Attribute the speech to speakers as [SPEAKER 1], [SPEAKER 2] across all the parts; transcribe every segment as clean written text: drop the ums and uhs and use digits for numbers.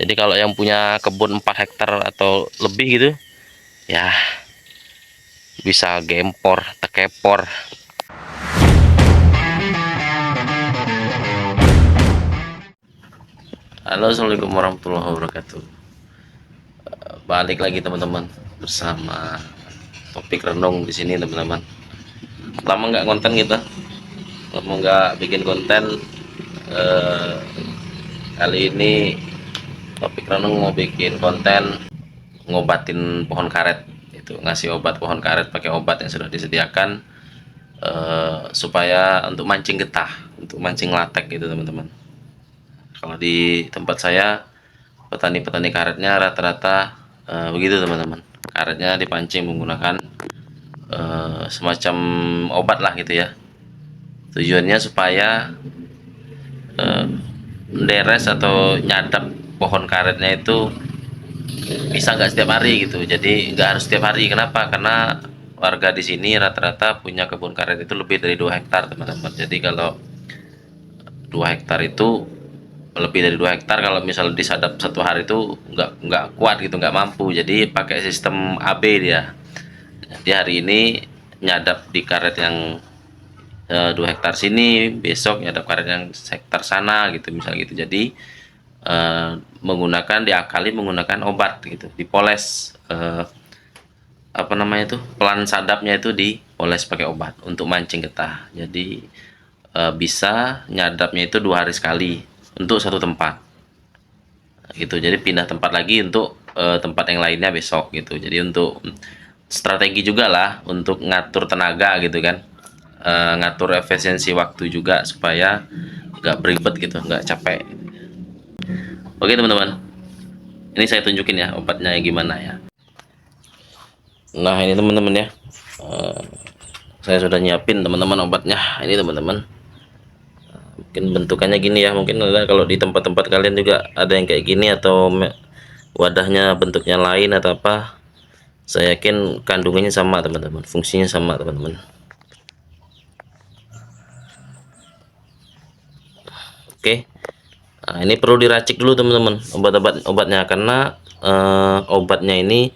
[SPEAKER 1] Jadi kalau yang punya kebun 4 hektar atau lebih gitu ya bisa gempor, tekepor. Halo, assalamualaikum warahmatullahi wabarakatuh. Balik lagi teman-teman bersama topik renung di sini teman-teman. Lama nggak konten kita, lama nggak bikin konten. eh, Kali ini topik renung mau bikin konten ngobatin pohon karet. Itu ngasih obat pohon karet pakai obat yang sudah disediakan, supaya untuk mancing getah, untuk mancing latek gitu teman-teman. Kalau di tempat saya petani-petani karetnya rata-rata begitu teman-teman, karetnya dipancing menggunakan semacam obat lah gitu ya. Tujuannya supaya eh, menderes atau nyadap pohon karetnya itu bisa nggak setiap hari gitu. Jadi nggak harus setiap hari. Kenapa? Karena warga di sini rata-rata punya kebun karet itu lebih dari 2 hektar teman-teman. Jadi kalau 2 hektar itu, lebih dari 2 hektar, kalau misal disadap satu hari itu nggak kuat gitu, nggak mampu. Jadi pakai sistem AB dia. Jadi hari ini nyadap di karet yang 2 hektar sini, besok nyadap karet yang hektar sana gitu misal gitu. Jadi menggunakan, diakali menggunakan obat gitu, dipoles, apa namanya itu, pelan sadapnya itu dipoles pakai obat untuk mancing getah. Jadi bisa nyadapnya itu 2 hari sekali untuk satu tempat gitu. Jadi pindah tempat lagi untuk tempat yang lainnya besok gitu. Jadi untuk strategi juga lah untuk ngatur tenaga gitu kan. Ngatur efisiensi waktu juga supaya nggak beribet gitu, nggak capek. Oke teman-teman, ini saya tunjukin ya obatnya gimana ya. Nah ini teman-teman ya, Eh, saya sudah nyiapin teman-teman obatnya. Ini teman-teman, mungkin bentukannya gini ya, mungkin kalau di tempat-tempat kalian juga ada yang kayak gini atau wadahnya bentuknya lain atau apa. Saya yakin kandungannya sama teman-teman, fungsinya sama teman-teman. Oke. Nah, ini perlu diracik dulu teman-teman obatnya, karena obatnya ini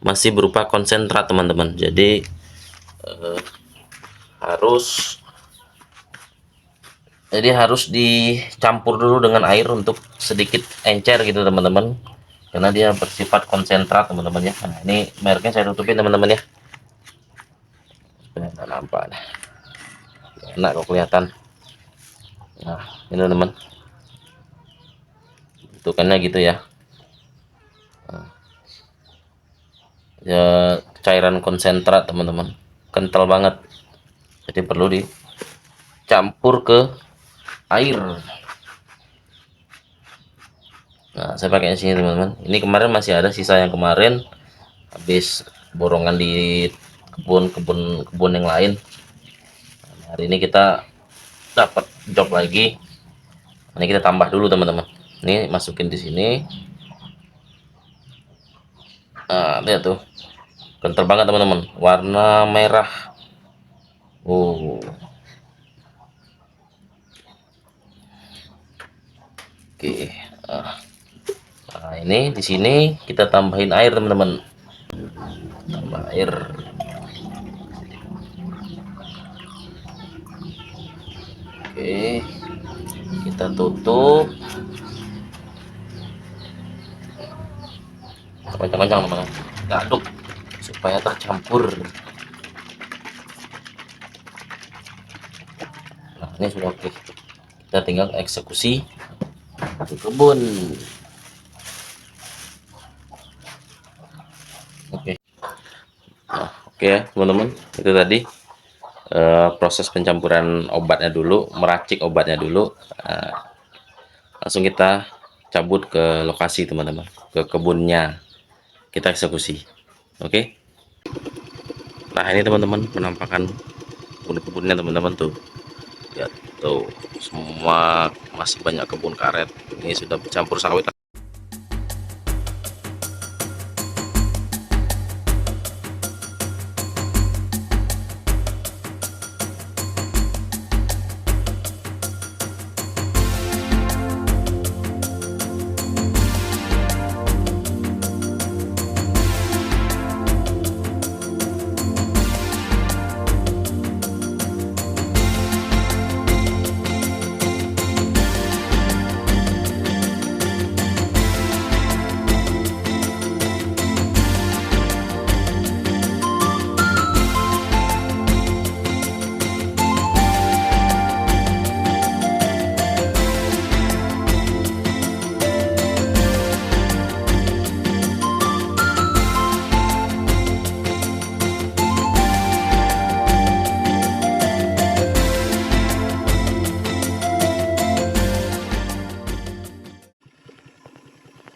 [SPEAKER 1] masih berupa konsentrat teman-teman. Jadi harus harus dicampur dulu dengan air untuk sedikit encer gitu teman-teman, karena dia bersifat konsentrat teman-teman ya. Nah, ini mereknya saya tutupin teman-teman ya, supaya nggak nampak. Enak kok kelihatan. Nah ini teman-teman, bentukannya gitu ya. Ya cairan konsentrat teman-teman, kental banget, jadi perlu dicampur ke air. Nah saya pakai sini teman-teman, ini kemarin masih ada sisa yang kemarin habis borongan di kebun yang lain. Nah, hari ini kita dapat job lagi. Ini kita tambah dulu teman-teman, ini masukin di sini. Nah lihat tuh, kental banget teman-teman, warna merah. Oke. Nah ini di sini kita tambahin air teman-teman, tambah air. Oke, kita tutup kencang-kencang teman-teman, kita aduk supaya tercampur. Nah ini sudah oke, kita tinggal eksekusi di kebun. Oke. Nah oke ya teman-teman, itu tadi proses pencampuran obatnya dulu, meracik obatnya dulu. Langsung kita cabut ke lokasi teman-teman, ke kebunnya, kita eksekusi. Oke. Nah ini teman-teman penampakan kebun-kebunnya teman-teman tuh. Ya tuh, semua masih banyak kebun karet. Ini sudah bercampur sawit.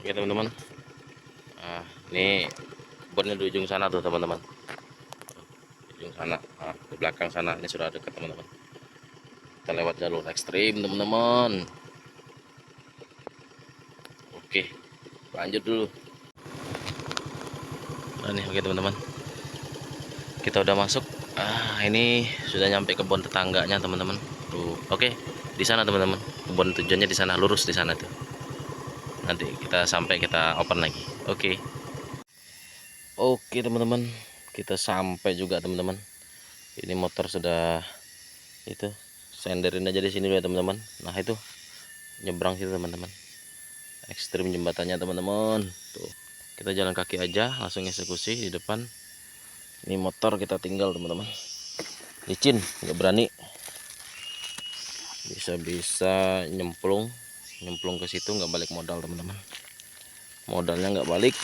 [SPEAKER 1] Oke teman-teman, nah, ini kebunnya di ujung sana tuh teman-teman, di ujung sana, nah, di belakang sana ini sudah dekat teman-teman. Kita lewat jalur ekstrim teman-teman. Oke, lanjut dulu. Nah nih, oke teman-teman, kita udah masuk. Ini sudah nyampe kebun tetangganya teman-teman. Tuh, oke, di sana teman-teman. Kebun tujuannya di sana, lurus di sana tuh. Nanti kita sampai kita open lagi. Oke. Oke teman-teman, kita sampai juga teman-teman. Ini motor sudah itu senderin aja di sini dulu ya teman-teman. Nah itu nyebrang situ teman-teman. Ekstrim jembatannya teman-teman. Tuh, kita jalan kaki aja, langsung eksekusi di depan. Ini motor kita tinggal teman-teman. Licin, nggak berani. Bisa-bisa nyemplung ke situ, nggak balik modal teman-teman. Modalnya nggak balik,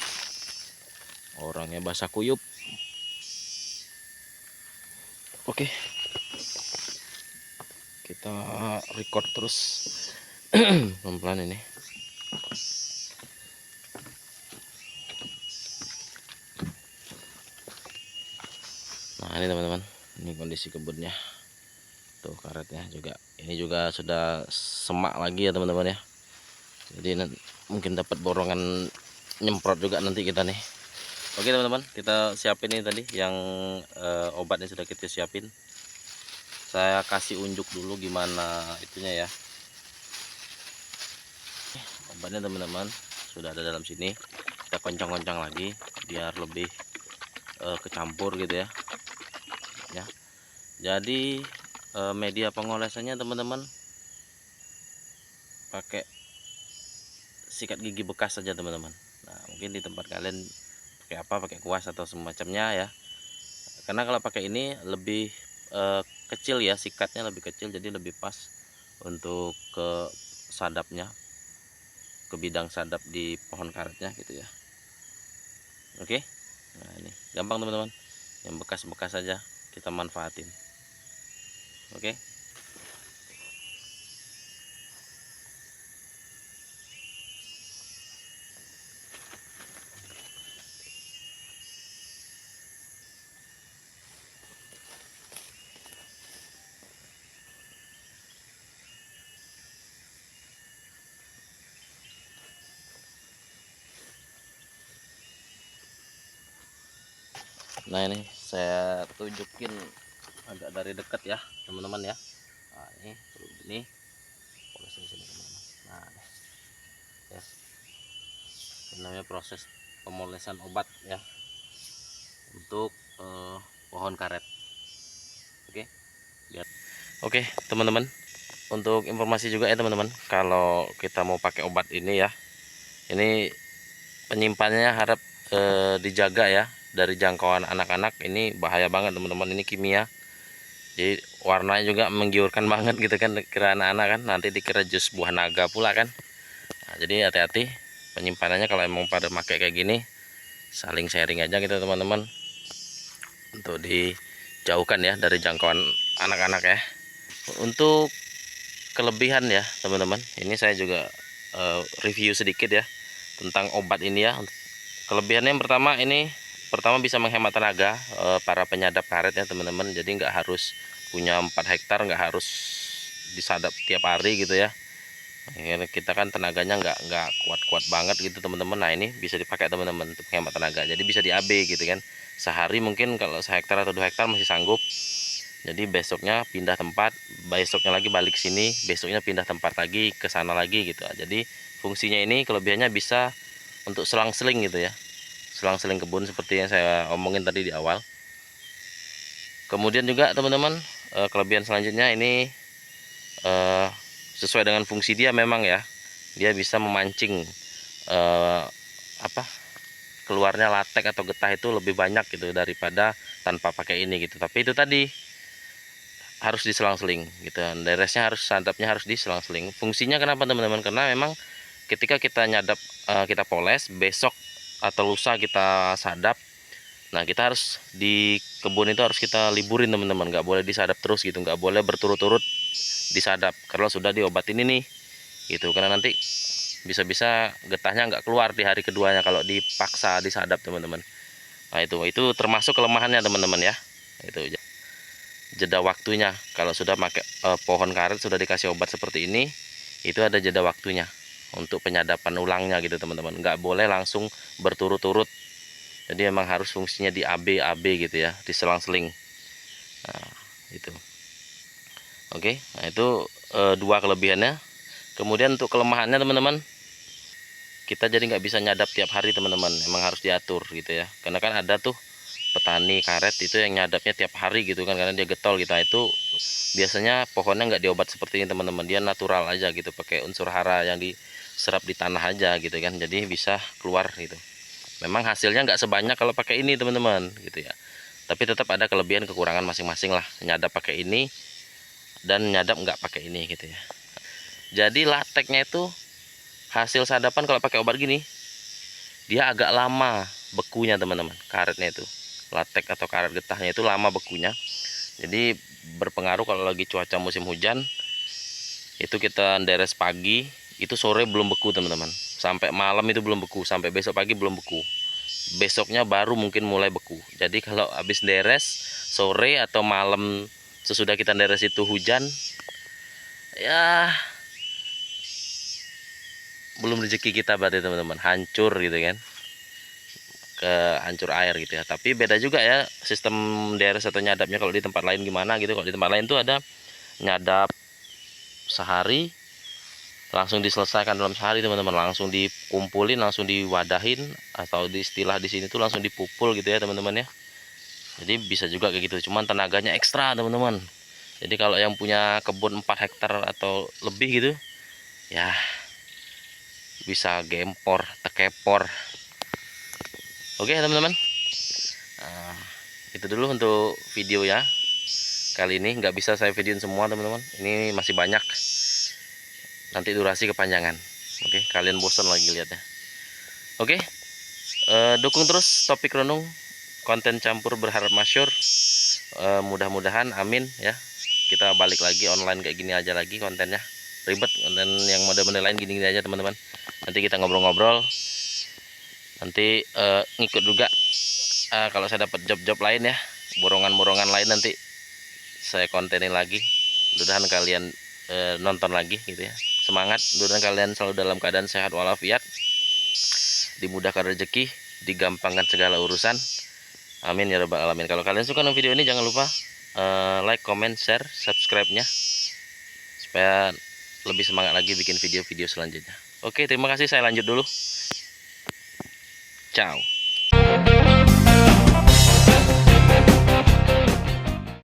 [SPEAKER 1] orangnya basah kuyup. Oke, kita record terus pelan-pelan ini. Nah ini teman-teman, ini kondisi kebunnya. Tuh karetnya juga, ini juga sudah semak lagi ya teman-teman ya. Jadi mungkin dapat borongan nyemprot juga nanti kita nih. Oke teman-teman, kita siapin ini tadi yang obatnya sudah kita siapin. Saya kasih unjuk dulu gimana itunya ya. Obatnya teman-teman sudah ada dalam sini. Kita koncang-koncang lagi biar lebih kecampur gitu ya. Ya. Jadi media pengolesannya teman-teman pakai sikat gigi bekas saja teman-teman. Nah mungkin di tempat kalian pakai apa, pakai kuas atau semacamnya ya. Karena kalau pakai ini lebih kecil ya, sikatnya lebih kecil, jadi lebih pas untuk ke sadapnya, ke bidang sadap di pohon karetnya gitu ya. Oke, nah ini gampang teman-teman, yang bekas-bekas saja kita manfaatin. Oke. Nah ini saya tunjukin agak dari dekat ya teman-teman ya. Nah ini poles di sini teman-teman. Nah ini, ya, ini namanya proses pemolesan obat ya untuk pohon karet. Oke, biar oke teman-teman, untuk informasi juga ya teman-teman, kalau kita mau pakai obat ini ya, ini penyimpanannya harap dijaga ya dari jangkauan anak-anak. Ini bahaya banget teman-teman, ini kimia, jadi warnanya juga menggiurkan banget gitu kan, kira anak-anak kan nanti dikira jus buah naga pula kan. Nah, jadi hati-hati penyimpanannya, kalau emang pada pakai kayak gini saling sharing aja gitu teman-teman, untuk dijauhkan ya dari jangkauan anak-anak ya. Untuk kelebihan ya teman-teman, ini saya juga review sedikit ya tentang obat ini ya. Kelebihannya yang pertama, ini pertama bisa menghemat tenaga para penyadap karet ya teman-teman. Jadi nggak harus punya 4 hektar, nggak harus disadap tiap hari gitu ya. Kita kan tenaganya nggak kuat-kuat banget gitu teman-teman. Nah ini bisa dipakai teman-teman untuk menghemat tenaga, jadi bisa di AB gitu kan. Sehari mungkin kalau 1 hektar atau 2 hektar masih sanggup. Jadi besoknya pindah tempat, besoknya lagi balik sini, besoknya pindah tempat lagi, ke sana lagi gitu. Jadi fungsinya ini, kelebihannya bisa untuk selang-seling gitu ya, selang-seling kebun seperti yang saya omongin tadi di awal. Kemudian juga teman-teman, kelebihan selanjutnya ini sesuai dengan fungsi dia memang ya, dia bisa memancing apa, keluarnya latek atau getah itu lebih banyak gitu daripada tanpa pakai ini gitu. Tapi itu tadi harus diselang-seling gitu, deresnya harus, sadapnya harus diselang-seling. Fungsinya kenapa teman-teman? Karena memang ketika kita nyadap, kita poles, besok atau lusa kita sadap, nah kita harus di kebun itu harus kita liburin teman-teman, nggak boleh disadap terus gitu, nggak boleh berturut-turut disadap kalau sudah diobatin ini gitu. Karena nanti bisa-bisa getahnya nggak keluar di hari keduanya kalau dipaksa disadap teman-teman. Nah itu termasuk kelemahannya teman-teman ya. Itu jeda waktunya kalau sudah pakai pohon karet sudah dikasih obat seperti ini, itu ada jeda waktunya untuk penyadapan ulangnya gitu teman-teman. Nggak boleh langsung berturut-turut, jadi emang harus fungsinya di AB gitu ya, diselang-seling. Nah itu oke. Nah itu dua kelebihannya. Kemudian untuk kelemahannya teman-teman, kita jadi nggak bisa nyadap tiap hari teman-teman, emang harus diatur gitu ya, karena kan ada tuh petani karet itu yang nyadapnya tiap hari gitu kan, karena dia getol gitu. Nah, itu biasanya pohonnya nggak diobat seperti ini teman-teman, dia natural aja gitu, pakai unsur hara yang diserap di tanah aja gitu kan, jadi bisa keluar gitu. Memang hasilnya nggak sebanyak kalau pakai ini teman-teman gitu ya, tapi tetap ada kelebihan kekurangan masing-masing lah, nyadap pakai ini dan nyadap nggak pakai ini gitu ya. Jadi lateknya itu hasil sadapan kalau pakai obat gini, dia agak lama bekunya teman-teman, karetnya itu, latek atau karet getahnya itu lama bekunya. Jadi berpengaruh kalau lagi cuaca musim hujan, itu kita deres pagi, itu sore belum beku teman-teman, sampai malam itu belum beku, sampai besok pagi belum beku, besoknya baru mungkin mulai beku. Jadi kalau habis deres sore atau malam sesudah kita deres itu hujan, ya belum rezeki kita berarti teman-teman, hancur gitu kan, ke hancur air gitu ya. Tapi beda juga ya sistem deres atau nyadapnya kalau di tempat lain gimana gitu. Kalau di tempat lain tuh ada nyadap sehari langsung diselesaikan dalam sehari teman-teman, langsung dikumpulin, langsung diwadahin, atau di istilah di sini tuh langsung dipupul gitu ya teman-teman ya. Jadi bisa juga kayak gitu, cuman tenaganya ekstra teman-teman. Jadi kalau yang punya kebun 4 hektar atau lebih gitu ya, bisa gempor tekepor. Oke teman-teman, nah, itu dulu untuk video ya kali ini. Nggak bisa saya videoin semua teman-teman, ini masih banyak, nanti durasi kepanjangan. Oke, kalian bosan lagi lihatnya. Oke, dukung terus Topik Renung, konten campur berharap masyur. Mudah-mudahan amin ya, kita balik lagi online kayak gini aja lagi kontennya. Ribet konten yang mode-mode lain gini-gini aja teman-teman. Nanti kita ngobrol-ngobrol, nanti ngikut juga kalau saya dapat job-job lain ya, borongan-borongan lain, nanti saya kontenin lagi. Mudah-mudahan kalian nonton lagi gitu ya. Semangat, mudah-mudahan kalian selalu dalam keadaan sehat walafiat, dimudahkan rezeki, digampangkan segala urusan. Amin ya rabbal alamin. Kalau kalian suka dengan video ini, jangan lupa like, comment, share, subscribe-nya supaya lebih semangat lagi bikin video-video selanjutnya. Oke, terima kasih, saya lanjut dulu. Ciao.